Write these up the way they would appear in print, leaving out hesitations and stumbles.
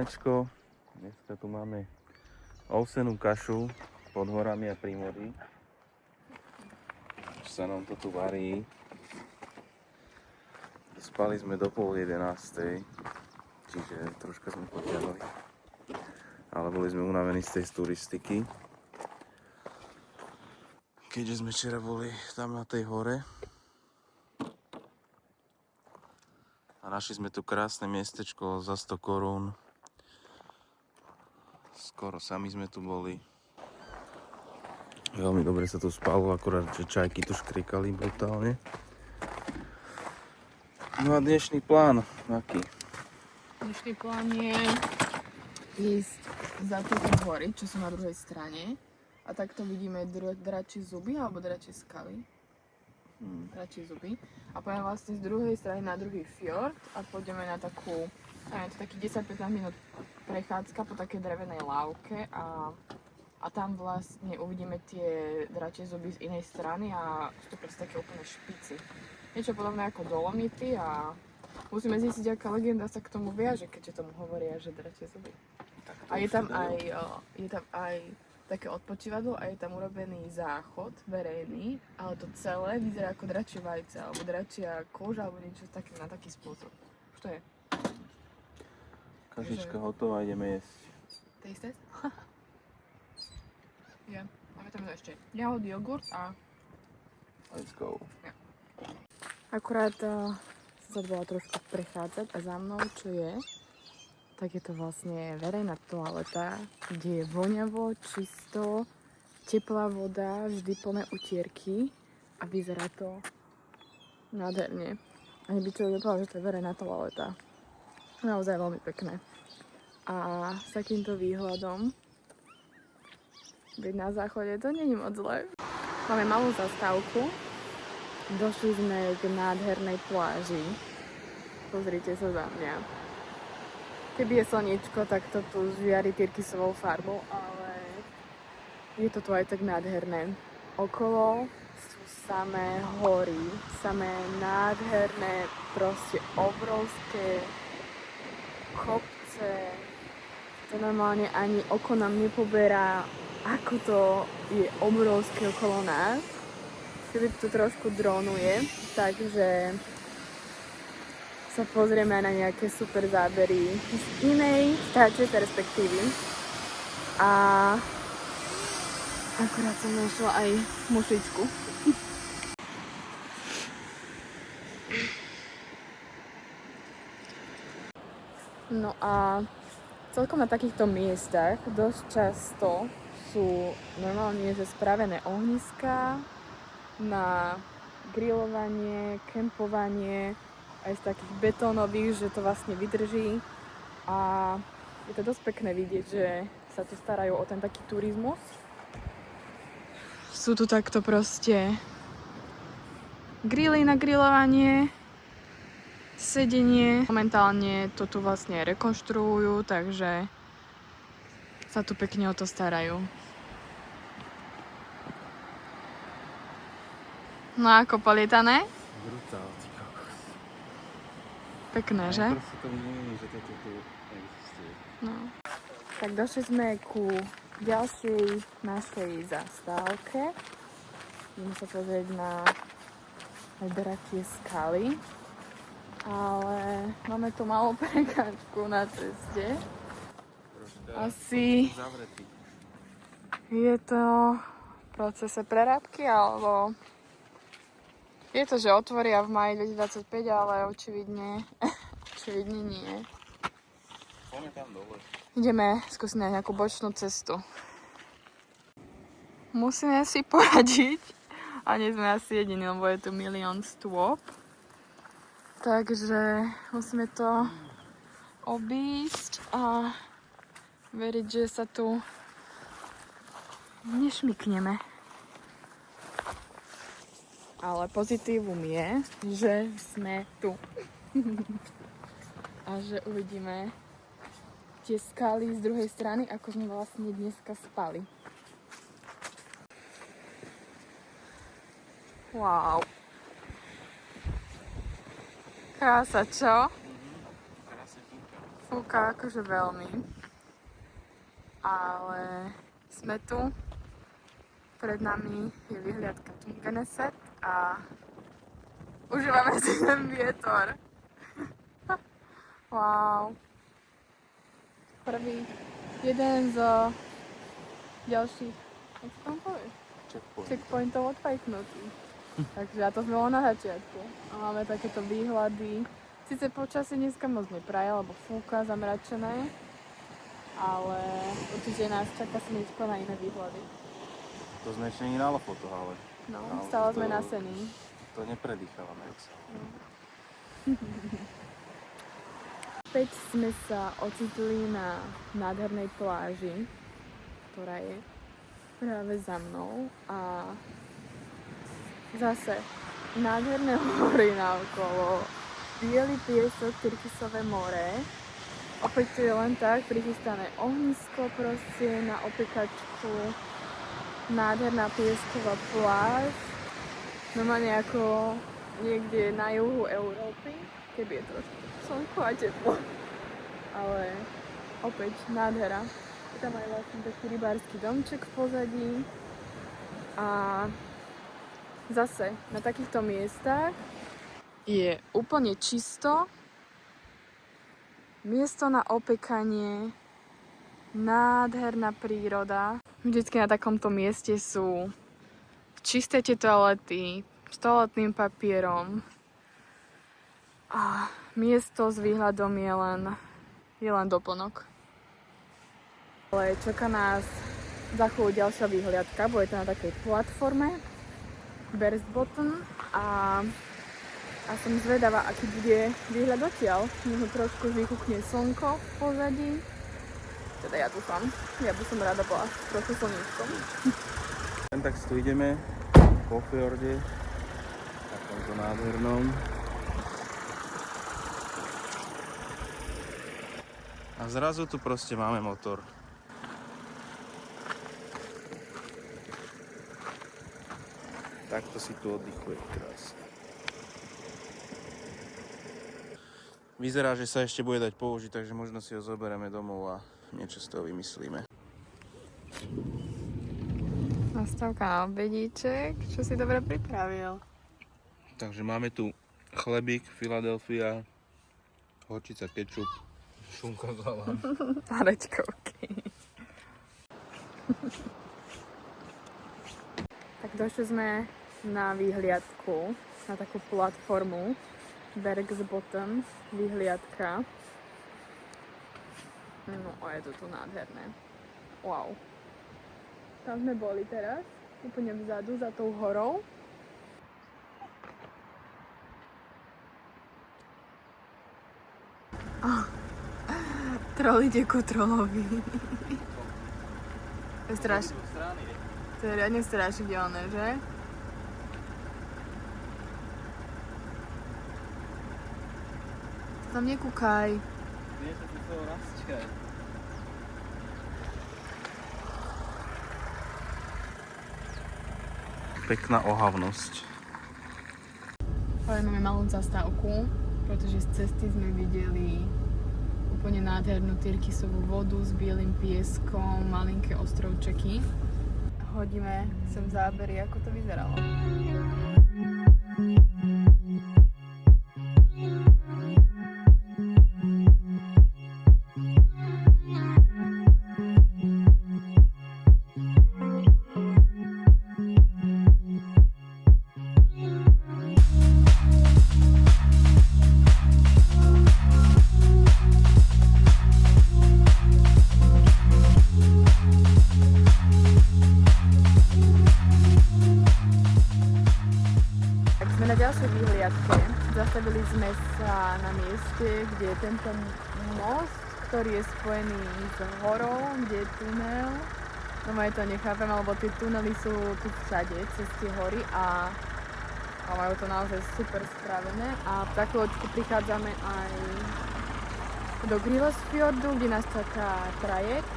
ránečko. Dneska tu máme ovsenú kašu pod horami a pri mori. Už sa nám to tu varí. Spali sme do 10:30, čiže troška sme potiahli. Ale boli sme unavení z tej turistiky. Keďže sme včera boli tam na tej hore. A našli sme tu krásne miestečko za 100 korún. Skoro sami sme tu boli. Veľmi dobre sa tu spalo, akorát, že čajky tu škrikali brutálne. No a dnešný plán, aký? Dnešný plán je ísť za tieto hory, čo sú na druhej strane. A takto vidíme dračie zuby, alebo dračie skaly. Dračie zuby. A pôjdeme vlastne z druhej strany na druhý fjord a pôjdeme na takú, neviem, to taký 10-15 minút prechádzka po takej drevenej lávke a tam vlastne uvidíme tie dračie zuby z inej strany a sú to proste také úplne špici. Niečo podobné ako Dolomity a musíme zistiť, aká legenda sa k tomu viaže, keďže tomu hovoria, že dračie zuby. A je tam aj také odpočívadlo a je tam urobený záchod verejný, ale to celé vyzerá ako dračie vajce, alebo dračia koža, alebo niečo také na taký spôsob. Už to je. Kašička hotová, ideme jesť. Taste test? Je. Máme tam ešte jahody, jogurt a... Let's go. Ja. Akurát sa bola trošku prechádzať a za mnou, čo je, tak je to vlastne verejná toaleta, kde je voňavo, čisto, teplá voda, vždy plné utierky a vyzerá to nádherne. Ani by človek nepovedal, že to je verejná toaleta. Naozaj veľmi pekné. A s takýmto výhľadom byť na záchode, to nie je moc zlé. Máme malú zastávku. Došli sme k nádhernej pláži. Pozrite sa za mňa. Keby je slniečko, tak to tu žiari tyrkysovou farbou, ale je to tu aj tak nádherné. Okolo sú samé hory, samé nádherné, proste obrovské kopce. To normálne ani oko nám nepoberá, ako to je obrovské okolo nás. Keby tu trošku dronuje, takže sa pozrieme na nejaké super zábery z inej vtáčej perspektívy. A akurát som našla aj mušličku. No a celkom na takýchto miestach dosť často sú normálne že spravené ohniská na grilovanie, kempovanie, aj z takých betónových, že to vlastne vydrží a je to dosť pekné vidieť, že sa tu starajú o ten taký turizmus. Sú tu takto proste grily na grilovanie, sedenie. Momentálne to tu vlastne rekonštruujú, takže sa tu pekne o to starajú. No ako polietané? Brutál. Pekné, že? Proste to nie, že toto tu existuje. No. Tak došli sme ku ďalšej našej zastávke. Ideme sa pozrieť na dračie skaly. Ale máme tu malú prekážku na ceste. Asi je to v procese prerábky, alebo je to, že otvoria v máji 2025, ale očividne nie. Poďme tam dole. Ideme skúsiť na nejakú bočnú cestu. Musíme si poradiť. A nie sme asi jediní, lebo je tu milión stôp. Takže musíme to obísť a veriť, že sa tu nešmykneme. Ale pozitívum je, že sme tu. A že uvidíme tie skaly z druhej strany, ako sme vlastne dneska spali. Wow. Krása, čo? Krásne fúka. Fúka akože veľmi. Ale sme tu. Pred nami je vyhliadka Tungeneset a užívame si ten vietor. Wow. Prvý, jeden z ďalších, jak sa tam povie? Checkpointov odfajknutý. Takže a to sme len na začiatku. A máme takéto výhľady. Sice počasie dneska moc nepraje, lebo fúka, zamračené. Ale určite nás čaká slnečko na iné výhľady. To sme ešte nie na Lofotoch, ale... No, stále sme na sení. To nepredýchávame. Opäť sme sa ocitli na nádhernej pláži, ktorá je práve za mnou. A zase nádherné hory naokolo, biely piesok, Tyrkisové more. Opäť tu je len tak prichystané ohnisko proste na opekačku. Nádherná piesková pláž. Normálne ako niekde na juhu Európy, keby je trošku slnko a teplo. Ale opäť nádhera. Je tam aj vlastne taký rybársky domček v pozadí. A zase na takýchto miestach je úplne čisto. Miesto na opekanie, nádherná príroda. Vždycky na takomto mieste sú čisté tie toalety s toaletným papierom. A miesto s výhľadom je len doplnok. Ale čaká nás za chvíľu ďalšia výhliadka, bude to na takej platforme Berchtesgaden a som zvedavá, aký bude výhľad odtiaľ. Možno trošku vychukne slnko v pozadí. Teda ja dúfam. Ja by som rada bola trochu slníčkom. Tak tu ideme po fjorde, takomto nádhernom. A zrazu tu proste máme motor. Takto si tu oddychuje krásne. Vyzerá, že sa ešte bude dať použiť, takže možno si ho zoberieme domov a niečo z toho vymyslíme. Nastavka na obedíček, čo si dobre pripravil. Takže máme tu chlebík, Philadelphia, horčica, kečup, šunka zala. Párečkovky. Tak došli sme na výhliadku, na takú platformu Berchtesgaden, výhliadka. No a je to tu nádherné. Wow. Tam sme boli teraz, úplne vzadu, za tou horou. Troll ide ku trollovi. To je strašné. To je riadne strašidelné, že? Tam nekúkaj. Nie sa tu toho rastie. Pekná ohavnosť. Ale máme malú zastávku, pretože z cesty sme videli úplne nádhernú Tyrkisovú vodu s bielým pieskom, malinké ostrovčeky. Hodíme sem zábery, ako to vyzeralo. Na ďalšej výhliadke zastavili sme sa na mieste, kde je tento most, ktorý je spojený s horou, kde je tunel. No ja to nechápem, lebo tie tunely sú tu všade, cez tie hory a majú to naozaj super spravené. A za chvíľočku prichádzame aj do Grílesfjordu, kde nás čaká trajekt,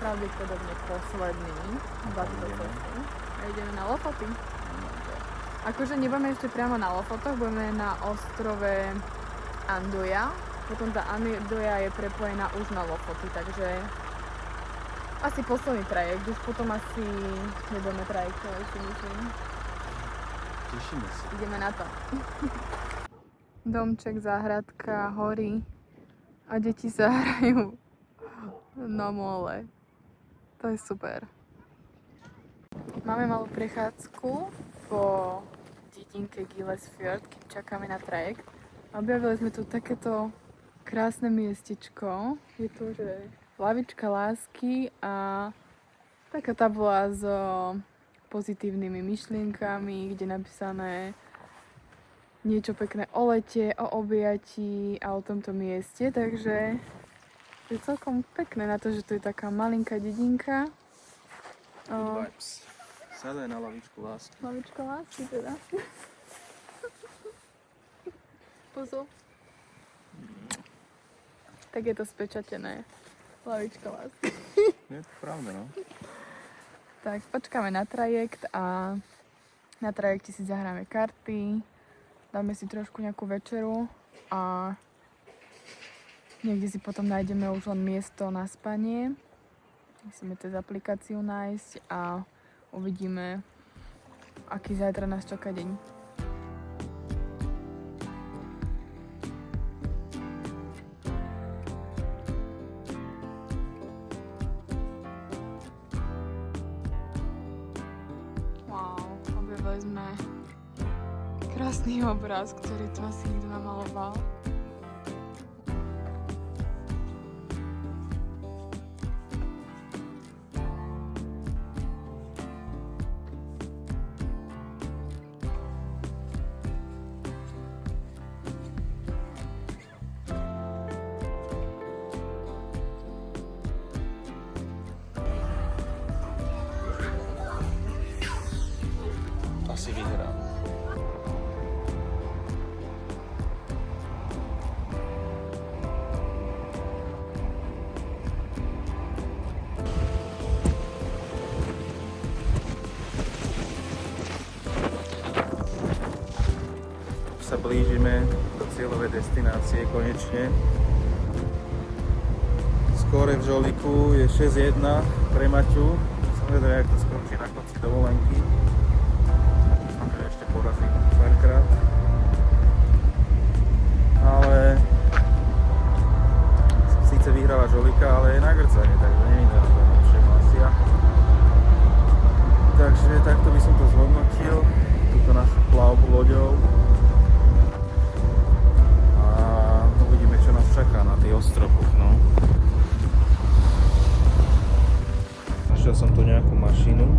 pravdepodobne posledný za túto cestu. A ideme na Lofoty. Akože nebudeme ešte priamo na Lofotoch, budeme na ostrove Anduja, potom tá Anidoja je prepojená už na Lofoty, takže asi posledný trajekt, už potom asi nebudeme trajektovať, si myslím. Tešíme sa. Ideme na to. Domček, záhradka, hory a deti sa hrajú na mole. To je super. Máme malú prechádzku po dedinke Gillesfjord, keď čakáme na trajekt. Objavili sme tu takéto krásne miestečko. Je tu, že lavička lásky a taká tabula s pozitívnymi myšlienkami, kde je napísané niečo pekné o lete, o objatí a o tomto mieste, takže je celkom pekné na to, že tu je taká malinká dedinka. Vibes. Sadaj na lavičku lásky. Lavička lásky teda. Pozor. Tak je to spečatené. Lavička lásky. Je to pravda, no. Tak počkáme na trajekt a na trajekte si zahráme karty, dáme si trošku nejakú večeru a niekde si potom nájdeme už len miesto na spanie. Musíme cez aplikáciu nájsť a uvidíme, aký zajtra nás čaká deň. Objavili sme krásny obraz, ktorý tu asi nikto namaloval. Asi vyhrám. Už sa blížime do cieľovej destinácie konečne. Skóre v Žoliku je 6:1 pre Maťu. Som vedel, jak to skončí na konci dovolenky. Ešte porazím párkrát. Ale síce vyhrala Žolika, ale je na grcanie, takže nie je to lepšie Masia. Takže takto by som to zhodnotil, túto našu plavbu loďou. A uvidíme, čo nás čaká na tých ostropoch, no. Našiel som tu nejakú mašinu.